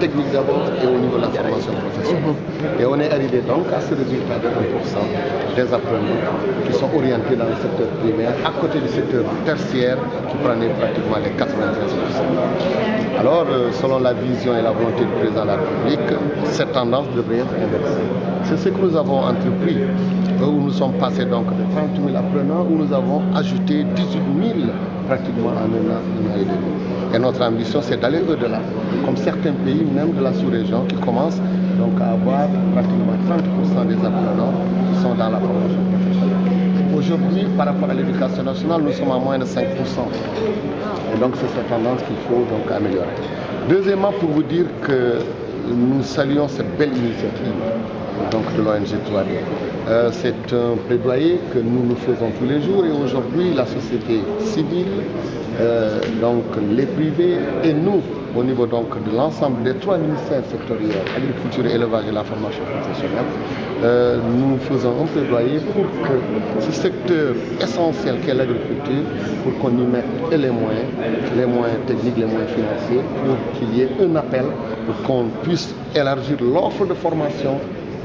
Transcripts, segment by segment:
technique d'abord et au niveau de la formation professionnelle. Et on est arrivé donc à ce résultat de 1% des apprenants qui sont orientés dans le secteur primaire, à côté du secteur tertiaire qui prenait pratiquement les 93%. Alors, selon la vision et la volonté du président de la République, cette tendance devrait être inversée. C'est ce que nous avons entrepris, où nous sommes passés donc de 30 000 apprenants, où nous avons ajouté 18 000 pratiquement en un an et demi. Et notre ambition, c'est d'aller au-delà, comme certains pays, même de la sous-région, qui commencent donc à avoir pratiquement 30% des apprenants qui sont dans la formation professionnelle. Aujourd'hui, par rapport à l'éducation nationale, nous sommes à moins de 5%. Et donc, c'est cette tendance qu'il faut donc améliorer. Deuxièmement, pour vous dire que nous saluons cette belle initiative donc, de l'ONG 3D. C'est un plaidoyer que nous faisons tous les jours et aujourd'hui la société civile, donc les privés et nous, au niveau donc de l'ensemble des 3 ministères sectoriels, agriculture, élevage et la formation professionnelle, nous faisons un plaidoyer pour que ce secteur essentiel qu'est l'agriculture, pour qu'on y mette les moyens techniques, les moyens financiers, pour qu'il y ait un appel, pour qu'on puisse élargir l'offre de formation,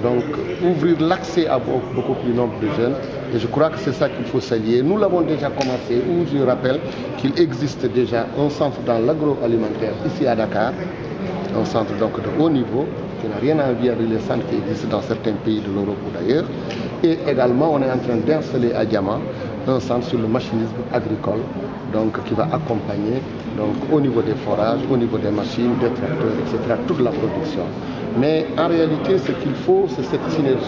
donc ouvrir l'accès à beaucoup plus nombre de jeunes. Et je crois que c'est ça qu'il faut s'allier. Nous l'avons déjà commencé, où je rappelle qu'il existe déjà un centre dans l'agroalimentaire ici à Dakar, un centre donc de haut niveau, qui n'a rien à envier avec les centres qui existent dans certains pays de l'Europe ou d'ailleurs. Et également, on est en train d'installer à Diama un centre sur le machinisme agricole, donc qui va accompagner donc, au niveau des forages, au niveau des machines, des tracteurs, etc., toute la production. Mais en réalité, ce qu'il faut, c'est cette synergie.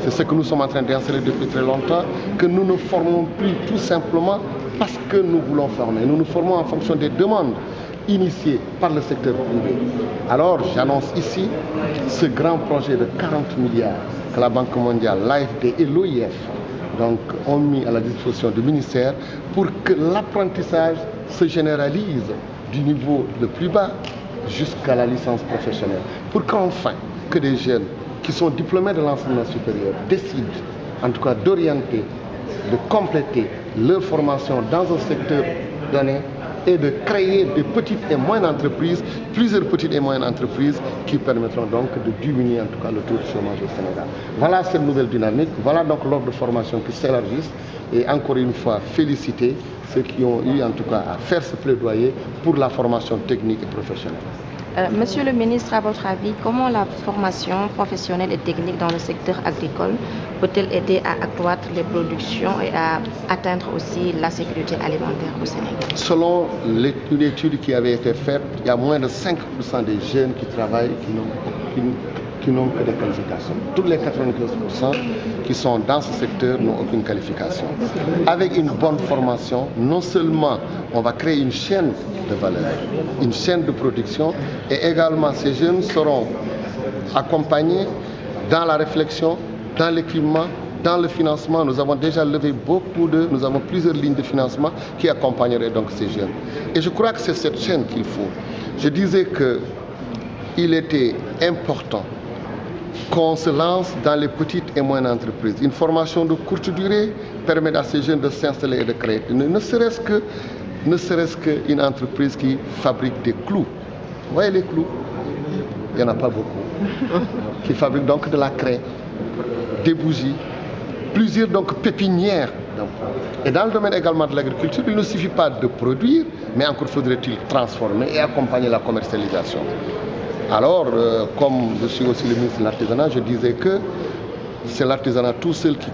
C'est ce que nous sommes en train d'installer depuis très longtemps, que nous ne formons plus tout simplement parce que nous voulons former. Nous nous formons en fonction des demandes initiées par le secteur privé. Alors, j'annonce ici ce grand projet de 40 milliards que la Banque mondiale, l'AFD et l'OIF donc, ont mis à la disposition du ministère pour que l'apprentissage se généralise du niveau le plus bas jusqu'à la licence professionnelle. Pour qu'enfin, que des jeunes qui sont diplômés de l'enseignement supérieur décident, en tout cas d'orienter, de compléter leur formation dans un secteur donné et de créer des petites et moyennes entreprises, plusieurs petites et moyennes entreprises qui permettront donc de diminuer en tout cas le taux de chômage au Sénégal. Voilà cette nouvelle dynamique, voilà donc l'ordre de formation qui s'élargisse et encore une fois féliciter ceux qui ont eu en tout cas à faire ce plaidoyer pour la formation technique et professionnelle. Monsieur le ministre, à votre avis, comment la formation professionnelle et technique dans le secteur agricole peut-elle aider à accroître les productions et à atteindre aussi la sécurité alimentaire au Sénégal? Selon une étude qui avait été faite, il y a moins de 5% des jeunes qui travaillent qui n'ont que des qualifications. Tous les 95% qui sont dans ce secteur n'ont aucune qualification. Avec une bonne formation, non seulement on va créer une chaîne de valeur, une chaîne de production, et également ces jeunes seront accompagnés dans la réflexion, dans l'équipement, dans le financement. Nous avons déjà levé nous avons plusieurs lignes de financement qui accompagneraient donc ces jeunes. Et je crois que c'est cette chaîne qu'il faut. Je disais qu'il était important qu'on se lance dans les petites et moyennes entreprises. Une formation de courte durée permet à ces jeunes de s'installer et de créer. Ne serait-ce qu'une entreprise qui fabrique des clous. Vous voyez les clous? Il n'y en a pas beaucoup. Qui fabrique donc de la craie, des bougies, plusieurs donc pépinières d'emplois. Et dans le domaine également de l'agriculture, il ne suffit pas de produire, mais encore faudrait-il transformer et accompagner la commercialisation. Alors, comme je suis aussi le ministre de l'artisanat, je disais que c'est l'artisanat tout seul qui